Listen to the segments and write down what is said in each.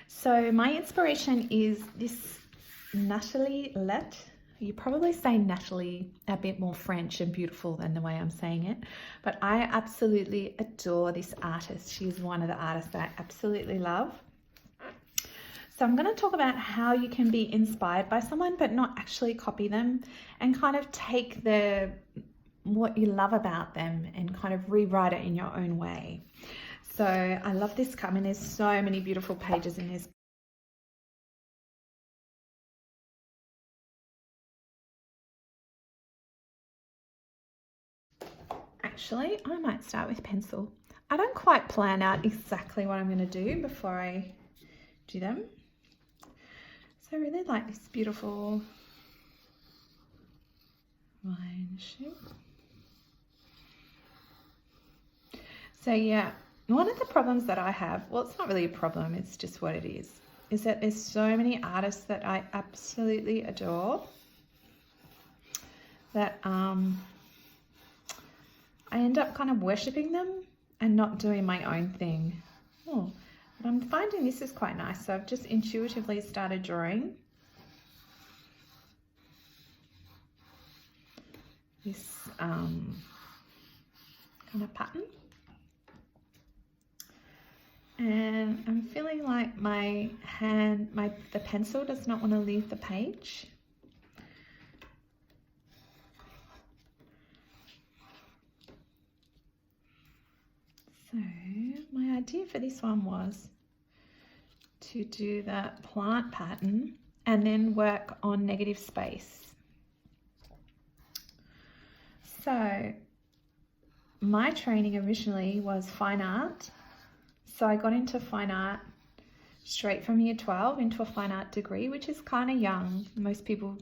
So my inspiration is this Natalie Lete. You probably say Natalie a bit more French and beautiful than the way I'm saying it, but I absolutely adore this artist. She's one of the artists that I absolutely love. So I'm going to talk about how you can be inspired by someone but not actually copy them, and kind of take what you love about them and kind of rewrite it in your own way. So I love this. I mean, there's so many beautiful pages in this. Actually, I might start with pencil. I don't quite plan out exactly what I'm going to do before I do them. So I really like this beautiful line shape. So yeah, one of the problems that I have, well, it's not really a problem, it's just what it is that there's so many artists that I absolutely adore that I end up kind of worshipping them and not doing my own thing. Oh, but I'm finding this is quite nice. So I've just intuitively started drawing this kind of pattern. And I'm feeling like my hand, the pencil does not want to leave the page. So my idea for this one was to do that plant pattern and then work on negative space. So my training originally was fine art. So I got into fine art straight from year 12 into a fine art degree, which is kind of young. Most people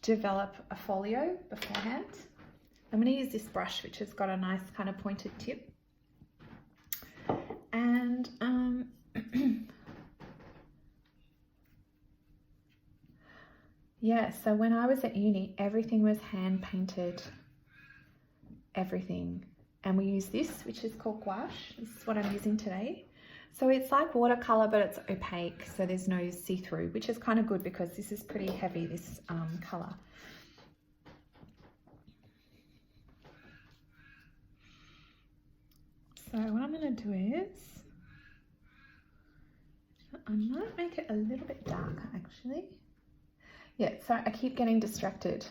develop a folio beforehand. I'm going to use this brush, which has got a nice kind of pointed tip. And yeah, so when I was at uni, everything was hand painted, everything. And we use this, which is called gouache. This is what I'm using today. So it's like watercolor, but it's opaque, so there's no see-through, which is kind of good because this is pretty heavy, this color. So what I'm going to do is, I might make it a little bit darker actually. Yeah, so I keep getting distracted.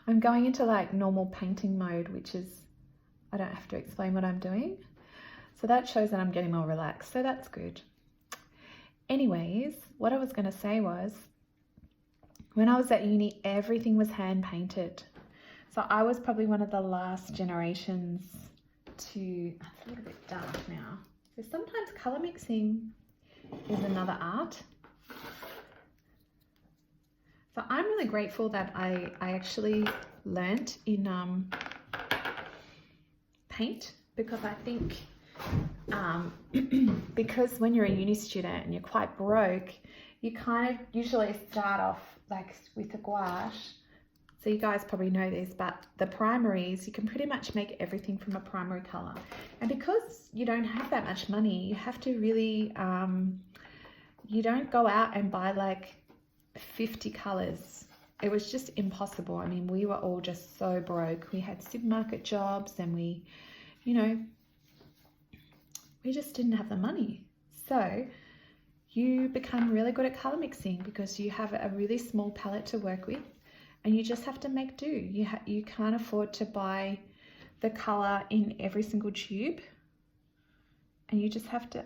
I'm going into like normal painting mode, which is, I don't have to explain what I'm doing. So that shows that I'm getting more relaxed, so that's good. Anyways, what I was going to say was, when I was at uni, everything was hand painted. So I was probably one of the last generations to, it's a little bit dark now. So sometimes color mixing is another art. So I'm really grateful that I actually learnt in paint, because I think because when you're a uni student and you're quite broke, you kind of usually start off like with the gouache. So you guys probably know this, but the primaries, you can pretty much make everything from a primary color. And because you don't have that much money, you have to really, you don't go out and buy like 50 colors. It was just impossible. I mean, we were all just so broke. We had supermarket jobs and we, you know, we just didn't have the money. So you become really good at color mixing because you have a really small palette to work with, and you just have to make do. You can't afford to buy the color in every single tube, and you just have to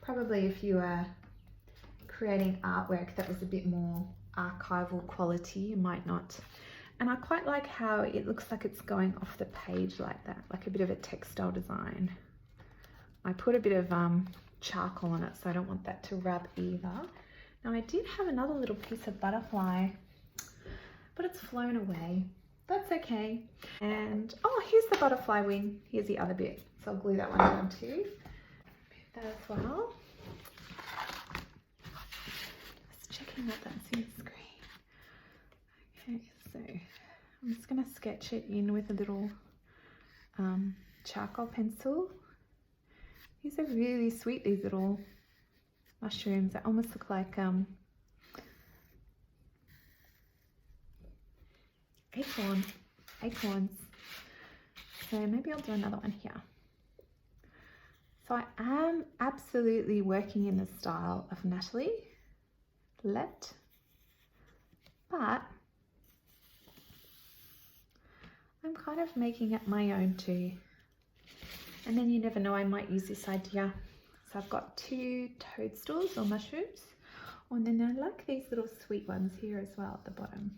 Probably if you were creating artwork that was a bit more archival quality, you might not. And I quite like how it looks like it's going off the page like that, like a bit of a textile design. I put a bit of charcoal on it, so I don't want that to rub either. Now I did have another little piece of butterfly, but it's flown away. That's okay. And oh, here's the butterfly wing. Here's the other bit. So I'll glue that one down too. Move that as well. Just checking that that's in the screen. Okay, so I'm just going to sketch it in with a little charcoal pencil. These are really sweet, these little mushrooms that almost look like acorns. So maybe I'll do another one here. So I am absolutely working in the style of Natalie Lete, but I'm kind of making it my own too. And then you never know, I might use this idea. So I've got 2 toadstools or mushrooms. Oh, and then I like these little sweet ones here as well at the bottom.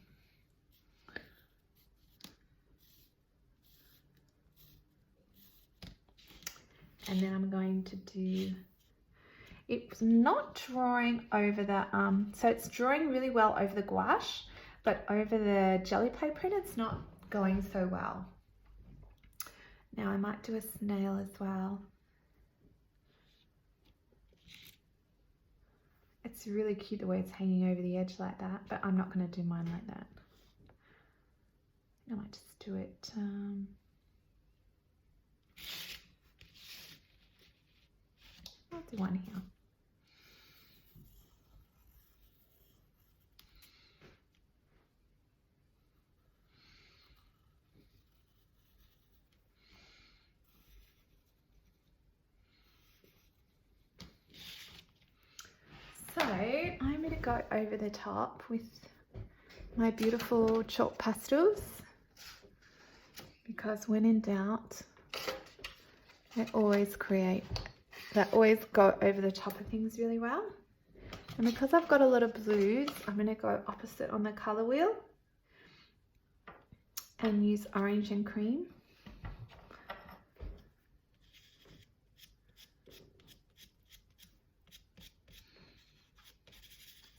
And then I'm going to do, it's not drawing over the, so it's drawing really well over the gouache, but over the Gelplate print, it's not going so well. Now I might do a snail as well. It's really cute the way it's hanging over the edge like that, but I'm not going to do mine like that. I might just do it. I'll do one here. So I'm going to go over the top with my beautiful chalk pastels, because when in doubt, they always go over the top of things really well. And because I've got a lot of blues, I'm going to go opposite on the colour wheel and use orange and cream.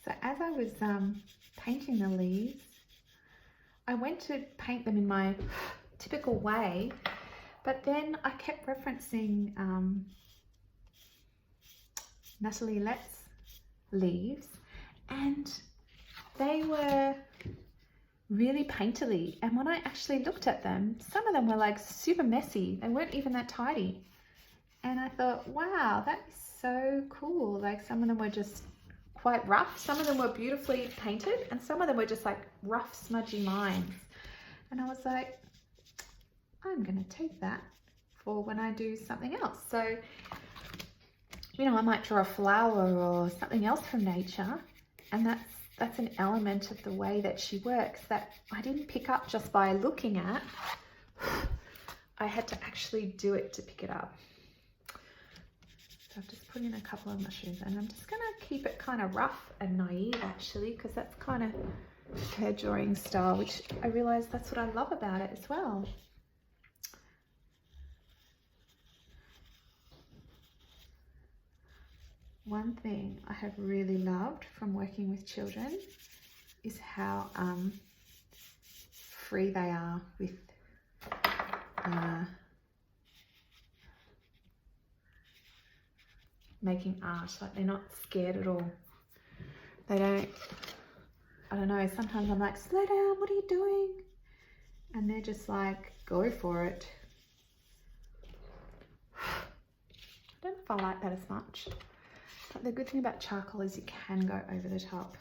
So as I was painting the leaves, I went to paint them in my typical way, but then I kept referencing Natalie Lete's leaves, and they were really painterly. And when I actually looked at them, some of them were like super messy. They weren't even that tidy. And I thought, wow, that is so cool. Like some of them were just quite rough. Some of them were beautifully painted, and some of them were just like rough, smudgy lines. And I was like, I'm going to take that for when I do something else. So, you know, I might draw a flower or something else from nature, and that's an element of the way that she works that I didn't pick up just by looking at. I had to actually do it to pick it up. So I've just put in a couple of mushrooms, and I'm just going to keep it kind of rough and naive actually, because that's kind of her drawing style, which I realise that's what I love about it as well. One thing I have really loved from working with children is how free they are with making art. Like, they're not scared at all. They don't, I don't know, sometimes I'm like, slow down, what are you doing? And they're just like, go for it. I don't know if I like that as much. But the good thing about charcoal is you can go over the top.